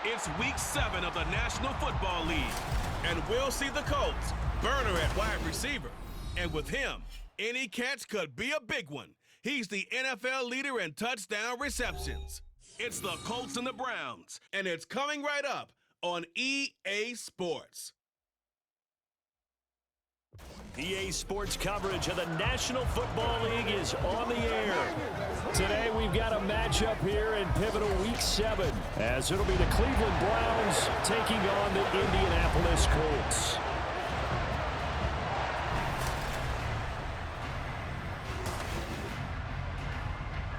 It's Week 7 of the National Football League, and we'll see the Colts burner at wide receiver. And with him, any catch could be a big one. He's the NFL leader in touchdown receptions. It's the Colts and the Browns, and it's coming right up on EA Sports. EA Sports coverage of the National Football League is on the air. Today we've got a matchup here in pivotal Week 7, as it'll be the Cleveland Browns taking on the Indianapolis Colts.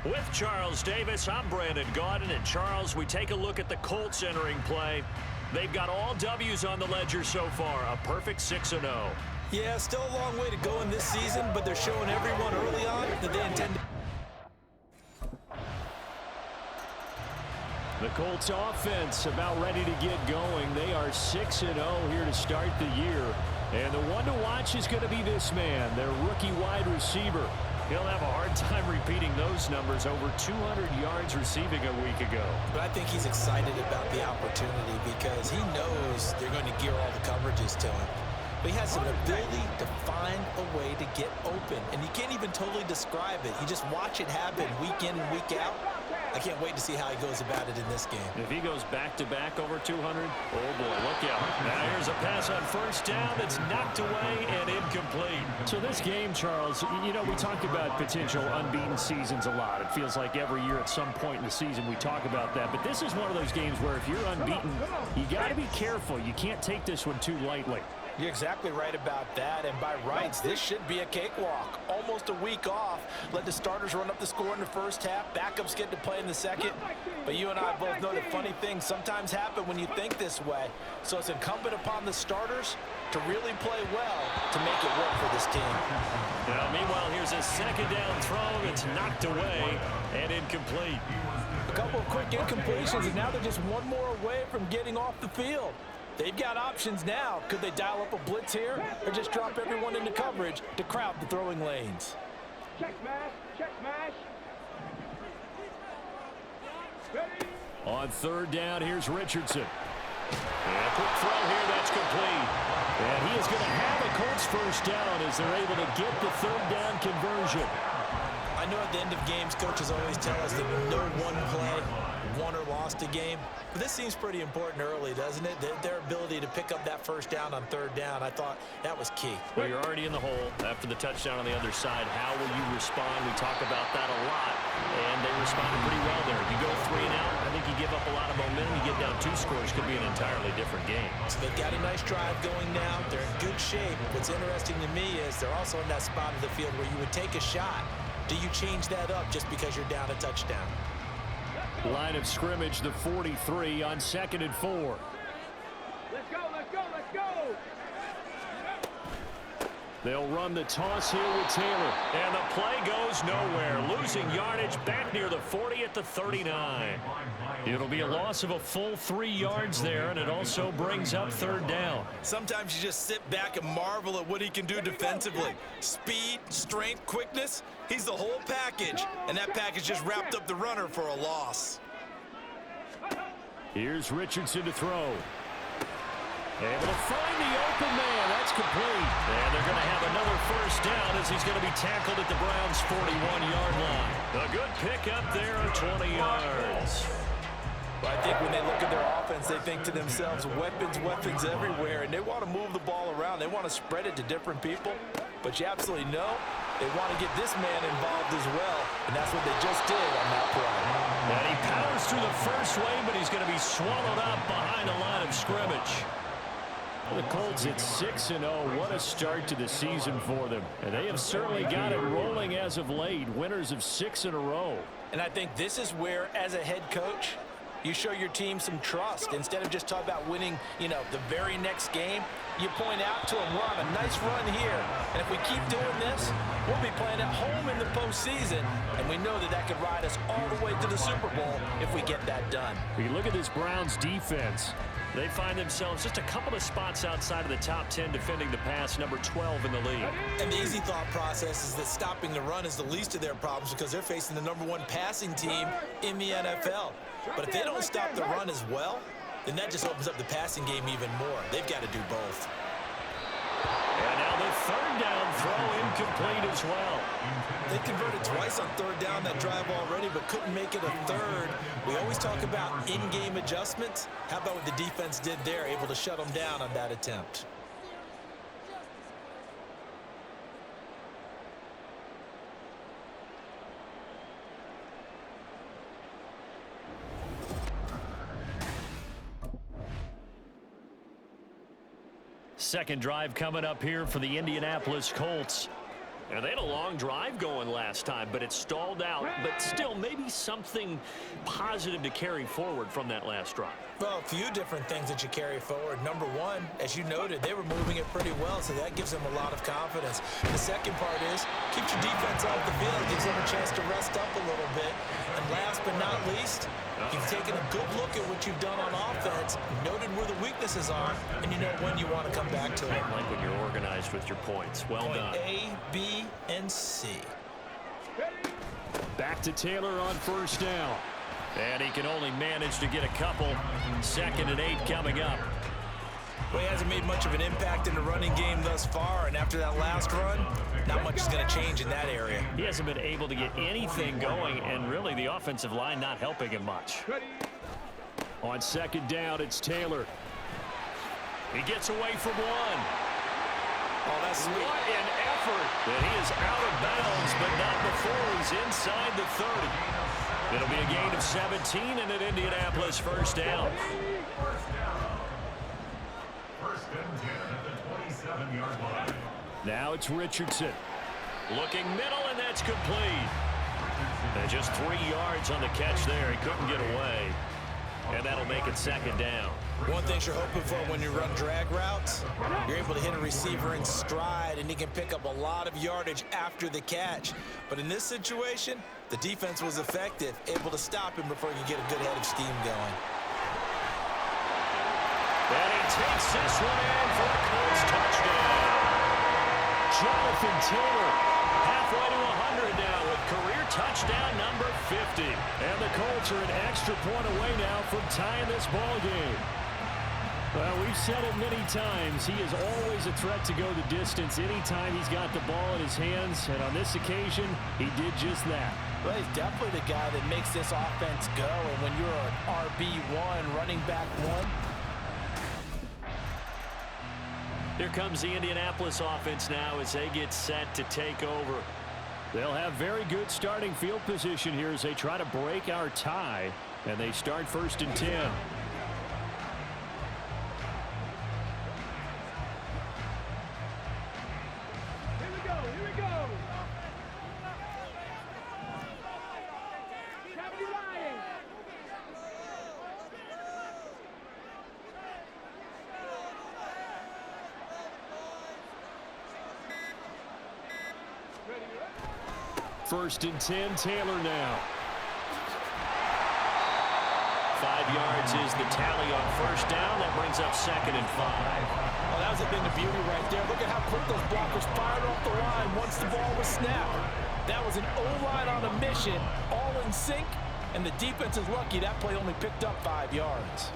With Charles Davis, I'm Brandon Gaudin, and Charles, we take a look at the Colts entering play. They've got all W's on the ledger so far, a perfect 6-0. Yeah, still a long way to go in this season, but they're showing everyone early on that they intend to. The Colts offense about ready to get going. They are 6-0 here to start the year. And the one to watch is going to be this man, their rookie wide receiver. He'll have a hard time repeating those numbers, over 200 yards receiving a week ago. But I think he's excited about the opportunity because he knows they're going to gear all the coverages to him. But he has an ability to find a way to get open, and you can't even totally describe it. You just watch it happen week in and week out. I can't wait to see how he goes about it in this game. If he goes back-to-back over 200, oh boy, look out. Now here's a pass on first down that's knocked away and incomplete. So this game, Charles, you know, we talk about potential unbeaten seasons a lot. It feels like every year at some point in the season we talk about that. But this is one of those games where if you're unbeaten, you got to be careful. You can't take this one too lightly. You're exactly right about that, and by rights, this should be a cakewalk. Almost a week off. Let the starters run up the score in the first half. Backups get to play in the second. But you and I both know that funny things sometimes happen when you think this way. So it's incumbent upon the starters to really play well to make it work for this team. Now, meanwhile, here's a second down throw. It's knocked away and incomplete. A couple of quick incompletions, and now they're just one more away from getting off the field. They've got options now. Could they dial up a blitz here or just drop everyone into coverage to crowd the throwing lanes? Check mash, check mash. Ready? On third down, here's Richardson. And a quick throw here, that's complete. And he is going to have a Colts first down as they're able to get the third down conversion. I know at the end of games, coaches always tell us that no one play won or lost a game. But this seems pretty important early, doesn't it? Their ability to pick up that first down on third down, I thought that was key. Well, you're already in the hole after the touchdown on the other side. How will you respond? We talk about that a lot, and they responded pretty well there. You go 3 and out, I think you give up a lot of momentum. You get down 2 scores, could be an entirely different game. So they've got a nice drive going now. They're in good shape. What's interesting to me is they're also in that spot of the field where you would take a shot. Do you change that up just because you're down a touchdown? Line of scrimmage, the 43 on 2nd and 4. Let's go, let's go, let's go. They'll run the toss here with Taylor. And the play goes nowhere. Losing yardage back near the 40 at the 39. It'll be a loss of a full 3 yards there, and it also brings up third down. Sometimes you just sit back and marvel at what he can do defensively. Speed, strength, quickness, he's the whole package. And that package just wrapped up the runner for a loss. Here's Richardson to throw. Able to find the open man. That's complete. And they're going to have another first down as he's going to be tackled at the Browns' 41-yard line. A good pick up there of 20 yards. I think when they look at their offense, they think to themselves, weapons, weapons everywhere, and they want to move the ball around. They want to spread it to different people, but you absolutely know they want to get this man involved as well, and that's what they just did on that play. And he powers through the first wave, but he's going to be swallowed up behind the line of scrimmage. The Colts at 6-0. What a start to the season for them. And they have certainly got it rolling as of late. Winners of 6 in a row. And I think this is where, as a head coach, you show your team some trust. Instead of just talking about winning, the very next game, you point out to them, we're on a nice run here. And if we keep doing this, we'll be playing at home in the postseason. And we know that could ride us all the way to the Super Bowl if we get that done. We look at this Browns defense. They find themselves just a couple of spots outside of the top 10 defending the pass, number 12 in the league. And the easy thought process is that stopping the run is the least of their problems because they're facing the #1 passing team in the NFL. But if they don't stop the run as well, then that just opens up the passing game even more. They've got to do both. And now the third down throw incomplete as well. They converted twice on third down that drive already, but couldn't make it a third. We always talk about in-game adjustments. How about what the defense did there, able to shut them down on that attempt? Second drive coming up here for the Indianapolis Colts. And they had a long drive going last time, but it stalled out. But still, maybe something positive to carry forward from that last drive. Well, a few different things that you carry forward. Number one, as you noted, they were moving it pretty well, so that gives them a lot of confidence. The second part is, keeps your defense off the field, gives them a chance to rest up a little bit. And last but not least, you've taken a good look at what you've done on offense, noted where the weaknesses are, and you know when you want to come back to it. Like when you're organized with your points. Well done. A, B, and C. Back to Taylor on first down. And he can only manage to get a couple. 2nd and 8 coming up. Well, he hasn't made much of an impact in the running game thus far, and after that last run, not much is going to change in that area. He hasn't been able to get anything going, and really the offensive line not helping him much. On 2nd down, it's Taylor. He gets away from one. Oh, that's sweet. What an effort. And he is out of bounds, but not before he's inside the 30. It'll be a gain of 17 and an Indianapolis first down. First and 10 at the 27-yard line. Now it's Richardson. Looking middle, and that's complete. And just 3 yards on the catch there. He couldn't get away. And that'll make it 2nd down. One thing you're hoping for when you run drag routes, you're able to hit a receiver in stride, and he can pick up a lot of yardage after the catch. But in this situation, the defense was effective, able to stop him before you get a good head of steam going. And he takes this one in for a Colts touchdown. Jonathan Taylor, halfway to 100 now with career touchdown number 50. And the Colts are an extra point away now from tying this ball game. Well, we've said it many times. He is always a threat to go the distance anytime he's got the ball in his hands. And on this occasion, he did just that. Well, he's definitely the guy that makes this offense go. And when you're an RB1, running back one. Here comes the Indianapolis offense now as they get set to take over. They'll have very good starting field position here as they try to break our tie. And they start 1st and 10. First and 10, Taylor now. 5 yards is the tally on first down. That brings up 2nd and 5. Well, that was a bit of beauty right there. Look at how quick those blockers fired off the line once the ball was snapped. That was an O-line on a mission, all in sync, and the defense is lucky that play only picked up 5 yards.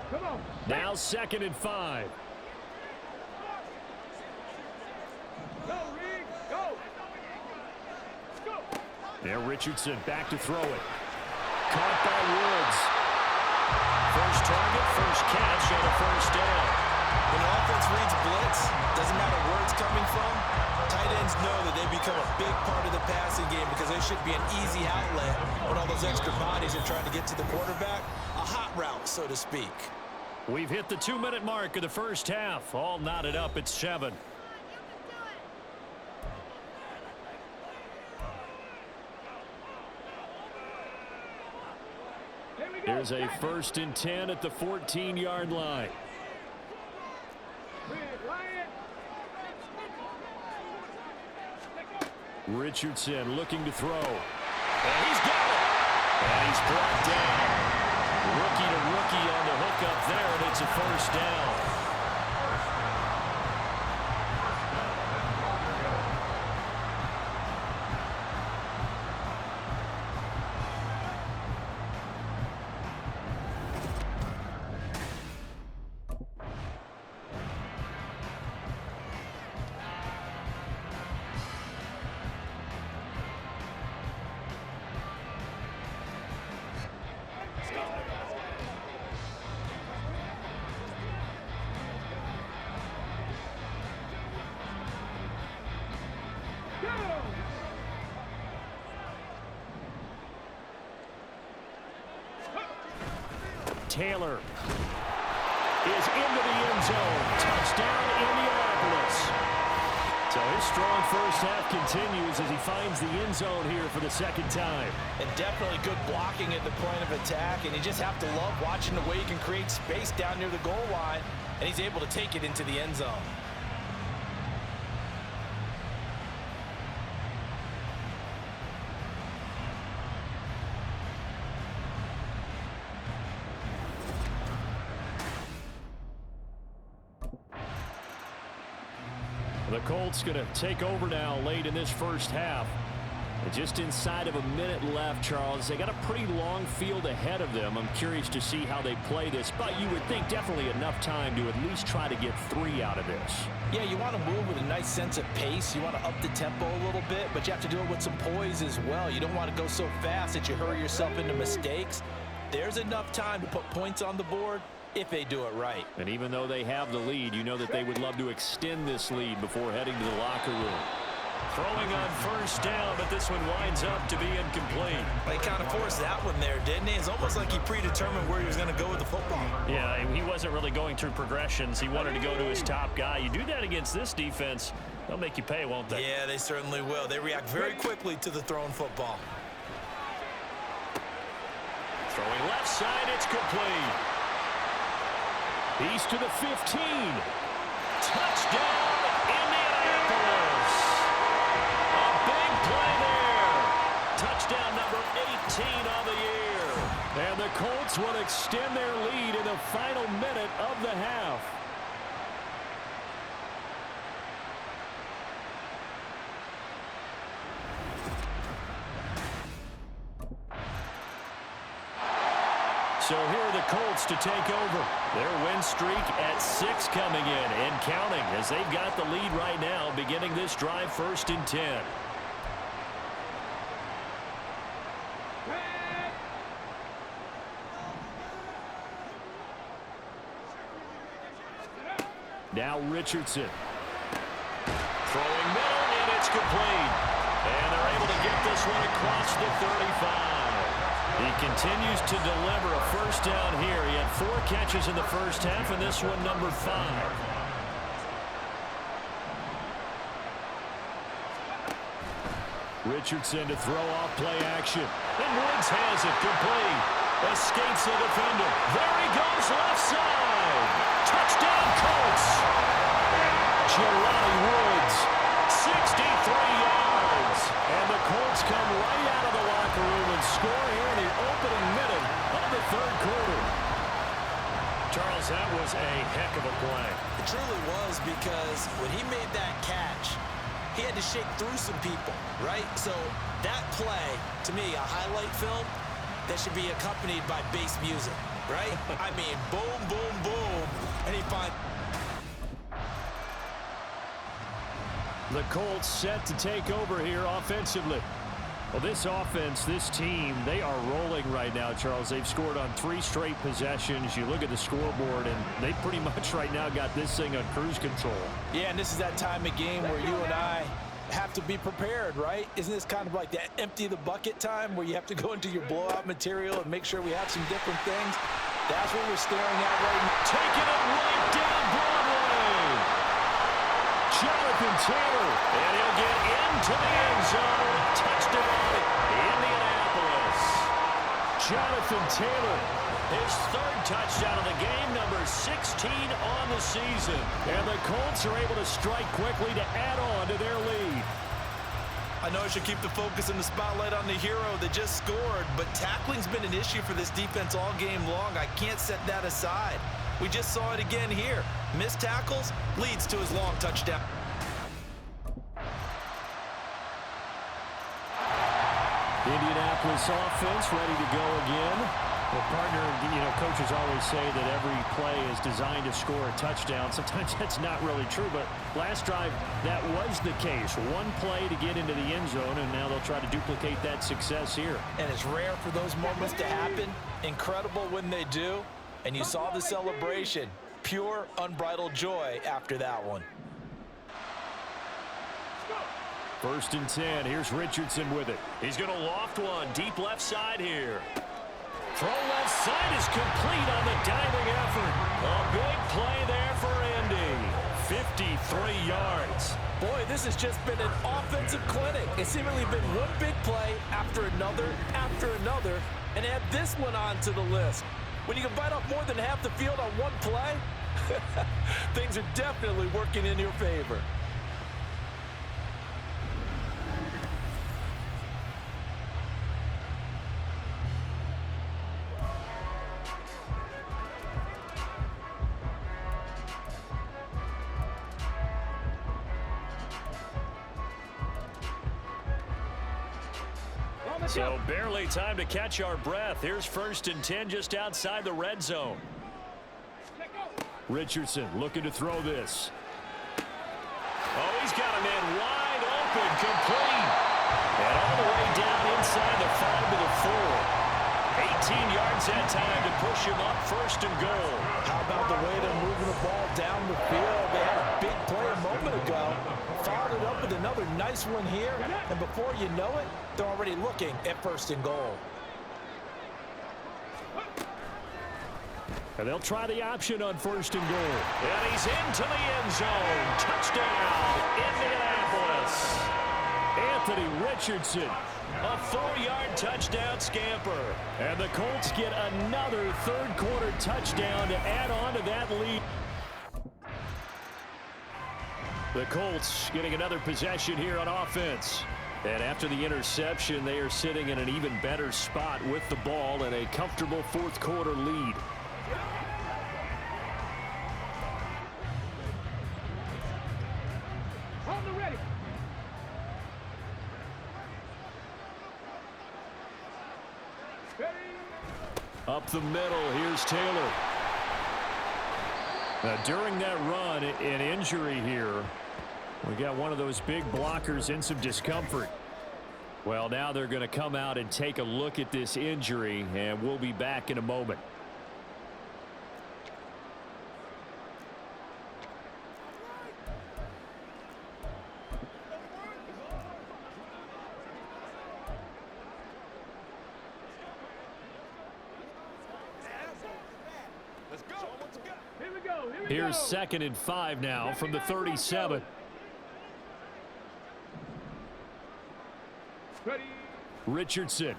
Come on. Now 2nd and 5. Go, Reed. Go. Go. Now Richardson back to throw it. Caught by Woods. First target, first catch, and a first down. When the offense reads blitz, doesn't matter where it's coming from, tight ends know that they become a big part of the passing game because they should be an easy outlet when all those extra bodies are trying to get to the quarterback. A hot route, so to speak. We've hit the 2-minute mark of the first half. All knotted up at 7. Here's a 1st and 10 at the 14-yard line. Richardson looking to throw. And he's got it. And he's brought down. Rookie to rookie on the hook up there, and it's a first down. Taylor is into the end zone. Touchdown, Indianapolis. So his strong first half continues as he finds the end zone here for the second time. And definitely good blocking at the point of attack, and you just have to love watching the way he can create space down near the goal line, and he's able to take it into the end zone. The Colts going to take over now late in this first half. And just inside of a minute left, Charles. They got a pretty long field ahead of them. I'm curious to see how they play this, but you would think definitely enough time to at least try to get 3 out of this. Yeah, you want to move with a nice sense of pace. You want to up the tempo a little bit, but you have to do it with some poise as well. You don't want to go so fast that you hurry yourself into mistakes. There's enough time to put points on the board if they do it right. And even though they have the lead, you know that they would love to extend this lead before heading to the locker room. Throwing on first down, but this one winds up to be incomplete. He kind of forced that one there, didn't he? It's almost like he predetermined where he was going to go with the football. Yeah, he wasn't really going through progressions. He wanted to go to his top guy. You do that against this defense, they'll make you pay, won't they? Yeah, they certainly will. They react very quickly to the thrown football. Throwing left side, it's complete. He's to the 15. Touchdown, Indianapolis. A big play there. Touchdown number 18 on the year. And the Colts will extend their lead in the final minute of the half. So here are the Colts to take over. Their win streak at 6 coming in and counting as they've got the lead right now beginning this drive 1st and 10. Now Richardson. Throwing middle, and it's complete. And they're able to get this one across the 35. He continues to deliver a first down here. He had 4 catches in the first half, and this one number 5. Richardson to throw off play action. And Woods has it complete. Escapes the defender. There he goes left side. Touchdown Colts. Jelani Woods, 63 yards. And the Colts come right out of the locker room and score here in the opening minute of the 3rd quarter. Charles, that was a heck of a play. It truly was, because when he made that catch, he had to shake through some people, right? So that play, to me, a highlight film that should be accompanied by bass music, right? I mean, boom, boom, boom, and he finds... The Colts set to take over here offensively. Well, this offense, this team, they are rolling right now, Charles. They've scored on 3 straight possessions. You look at the scoreboard, and they pretty much right now got this thing on cruise control. Yeah, and this is that time of game where you and I have to be prepared, right? Isn't this kind of like that empty the bucket time where you have to go into your blowout material and make sure we have some different things? That's what we're staring at right now. Taking it right down Broadway. Jonathan Taylor, and he'll get into the end zone. Touchdown, Indianapolis. Jonathan Taylor, his 3rd touchdown of the game, number 16 on the season. And the Colts are able to strike quickly to add on to their lead. I know I should keep the focus and the spotlight on the hero that just scored, but tackling's been an issue for this defense all game long. I can't set that aside. We just saw it again here. Missed tackles leads to his long touchdown. Indianapolis offense ready to go again. Well, partner, coaches always say that every play is designed to score a touchdown. Sometimes that's not really true, but last drive, that was the case. 1 play to get into the end zone, and now they'll try to duplicate that success here. And it's rare for those moments to happen. Incredible when they do. And you saw the celebration. Pure, unbridled joy after that one. 1st and 10. Here's Richardson with it. He's going to loft one deep left side here. throw left side is complete on the diving effort. A big play there for Indy. 53 yards. Boy, this has just been an offensive clinic. It's seemingly been one big play after another, and add this one onto the list. When you can bite off more than half the field on one play, things are definitely working in your favor. So barely time to catch our breath. Here's 1st and 10 just outside the red zone. Richardson looking to throw this. Oh, he's got a man wide open, complete. And all the way down inside the 5 to the 4. 18 yards that time to push him up 1st and goal. How about the way they're moving the ball down the field? They had a big play a moment ago. Followed it up with another nice one here. And before you know it, they're already looking at 1st and goal. And they'll try the option on 1st and goal. And he's into the end zone. Touchdown, Indianapolis. Anthony Richardson, a 4-yard touchdown scamper. And the Colts get another third-quarter touchdown to add on to that lead. The Colts getting another possession here on offense. And after the interception, they are sitting in an even better spot with the ball and a comfortable 4th-quarter lead. Hold the ready. Ready. Up the middle, here's Taylor. Now, during that run, an injury here. We got one of those big blockers in some discomfort. Well, now they're going to come out and take a look at this injury, and we'll be back in a moment. Here we go. Here's 2nd and 5 now from the 37. Ready. Richardson.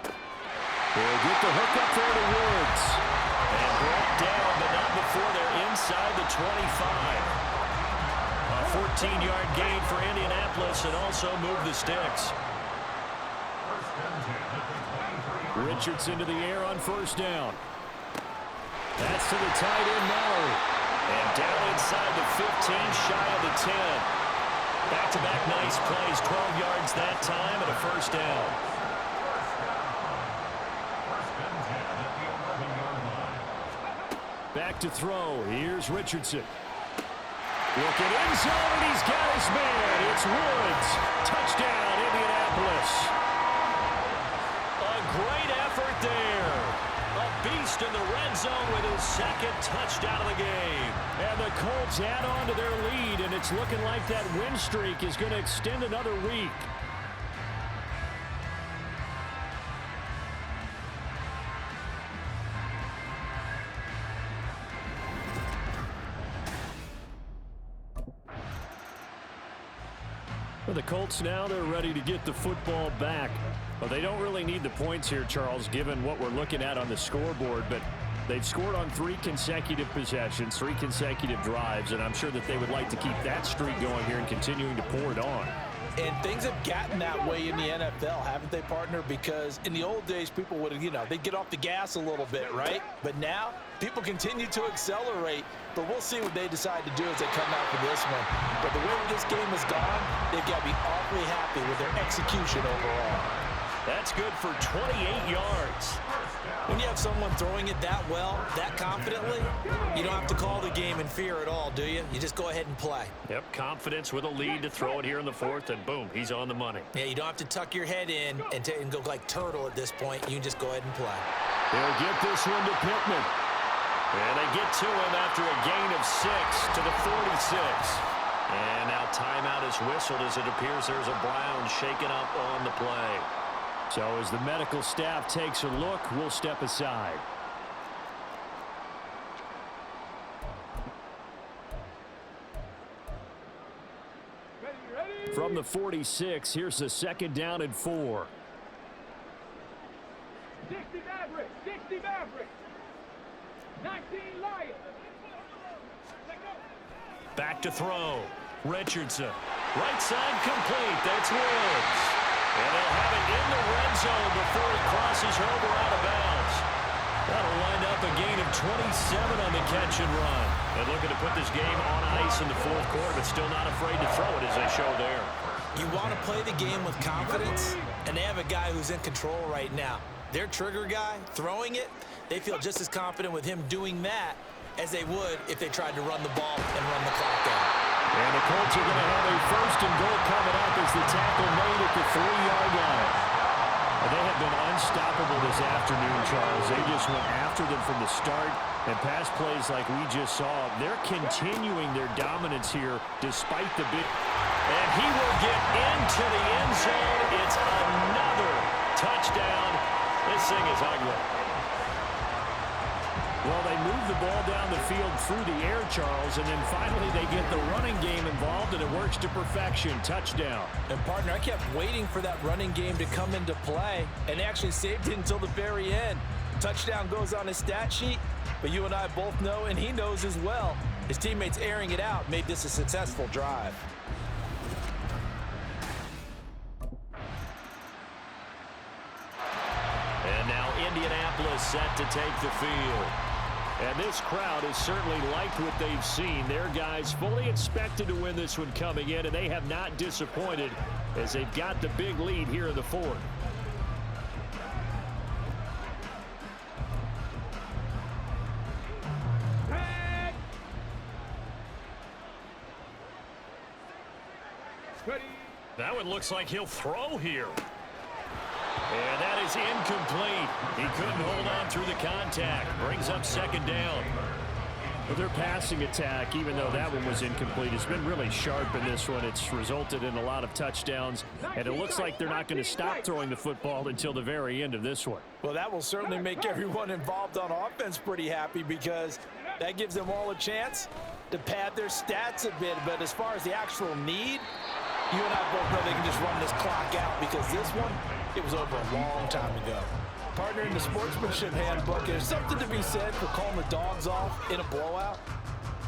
They'll get the hook up there to Woods. And brought down, but not before they're inside the 25. A 14-yard gain for Indianapolis and also move the sticks. Richardson to the air on 1st down. That's to the tight end, Mallory. And down inside the 15, shy of the 10. Back-to-back nice plays, 12 yards that time and a 1st down. Back to throw. Here's Richardson. Look at end zone, and he's got his man. It's Woods. Touchdown, Indianapolis. A great effort there. A beast in the red zone with his 2nd touchdown of the game. And the Colts add on to their lead, and it's looking like that win streak is going to extend another week. For the Colts now, they're ready to get the football back. Well, they don't really need the points here, Charles, given what we're looking at on the scoreboard, but they've scored on 3 consecutive possessions, 3 consecutive drives, and I'm sure that they would like to keep that streak going here and continuing to pour it on. And things have gotten that way in the NFL, haven't they, partner? Because in the old days, people would, they'd get off the gas a little bit, right? But now, people continue to accelerate. But we'll see what they decide to do as they come out for this one. But the way this game has gone, they've got to be awfully happy with their execution overall. That's good for 28 yards. When you have someone throwing it that well, that confidently, you don't have to call the game in fear at all, do you? You just go ahead and play. Yep, confidence with a lead to throw it here in the 4th, and boom, he's on the money. Yeah, you don't have to tuck your head in and go like turtle at this point. You can just go ahead and play. They'll get this one to Pittman. And they get to him after a gain of 6 to the 46. And now timeout is whistled as it appears there's a Brown shaken up on the play. So as the medical staff takes a look, we'll step aside. Ready? From the 46, here's the 2nd down and 4. 60 Maverick. 60 Maverick. 19 Lions. Back to throw. Richardson. Right side complete. That's Woods. And they'll have it in the red zone before he crosses over out of bounds. That'll wind up a gain of 27 on the catch and run. And looking to put this game on ice in the 4th quarter, but still not afraid to throw it as they show there. You want to play the game with confidence, and they have a guy who's in control right now. Their trigger guy, throwing it, they feel just as confident with him doing that as they would if they tried to run the ball and run the clock out. And the Colts are going to have a 1st and goal coming up as the tackle made at the 3-yard line. And they have been unstoppable this afternoon, Charles. They just went after them from the start, and pass plays like we just saw. They're continuing their dominance here despite the big. And he will get into the end zone. It's another touchdown. This thing is ugly. Well, they move the ball down the field through the air, Charles, and then finally they get the running game involved, and it works to perfection. Touchdown. And, partner, I kept waiting for that running game to come into play, and they actually saved it until the very end. Touchdown goes on his stat sheet, but you and I both know, and he knows as well, his teammates airing it out made this a successful drive. And now Indianapolis set to take the field. And this crowd has certainly liked what they've seen. Their guys fully expected to win this one coming in, and they have not disappointed as they've got the big lead here in the 4th. Ready? That one looks like he'll throw here. And that is incomplete. He couldn't hold on through the contact. Brings up 2nd down. Well, their passing attack, even though that one was incomplete, has been really sharp in this one. It's resulted in a lot of touchdowns, and it looks like they're not going to stop throwing the football until the very end of this one. Well, that will certainly make everyone involved on offense pretty happy, because that gives them all a chance to pad their stats a bit. But as far as the actual need, you and I both know they can just run this clock out, because this one, it was over a long time ago. Partner, in the sportsmanship handbook, there's something to be said for calling the dogs off in a blowout.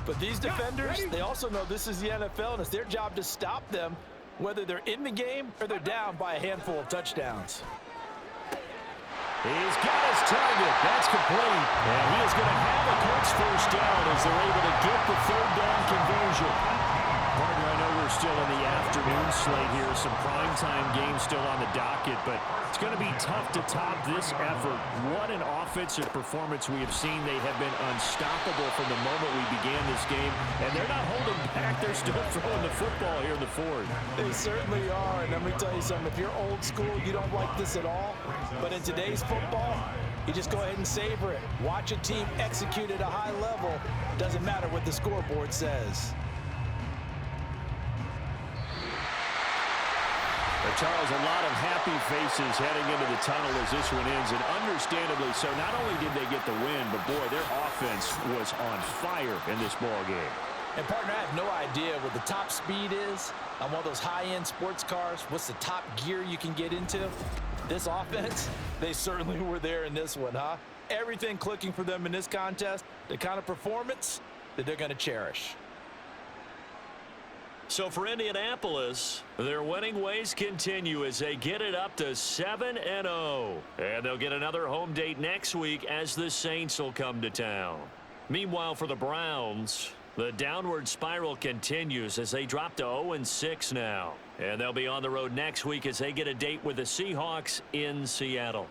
But these defenders, they also know this is the NFL, and it's their job to stop them, whether they're in the game or they're down by a handful of touchdowns. He's got his target. That's complete. And he is going to have a Colts 1st down as they're able to get the 3rd down conversion. Partner, I know we're still in the afternoon slate here. Some primetime games still on the docket, but it's going to be tough to top this effort. What an offensive performance we have seen. They have been unstoppable from the moment we began this game, and they're not holding back. They're still throwing the football here in the 4th. They certainly are, and let me tell you something. If you're old school, you don't like this at all. But in today's football, you just go ahead and savor it. Watch a team execute at a high level. Doesn't matter what the scoreboard says. Charles, a lot of happy faces heading into the tunnel as this one ends, and understandably so. Not only did they get the win, but boy, their offense was on fire in this ball game. And, partner, I have no idea what the top speed is on one of those high-end sports cars. What's the top gear you can get into? This offense, they certainly were there in this one, huh? Everything clicking for them in this contest, the kind of performance that they're going to cherish. So for Indianapolis, their winning ways continue as they get it up to 7-0. And they'll get another home date next week as the Saints will come to town. Meanwhile, for the Browns, the downward spiral continues as they drop to 0-6 now. And they'll be on the road next week as they get a date with the Seahawks in Seattle.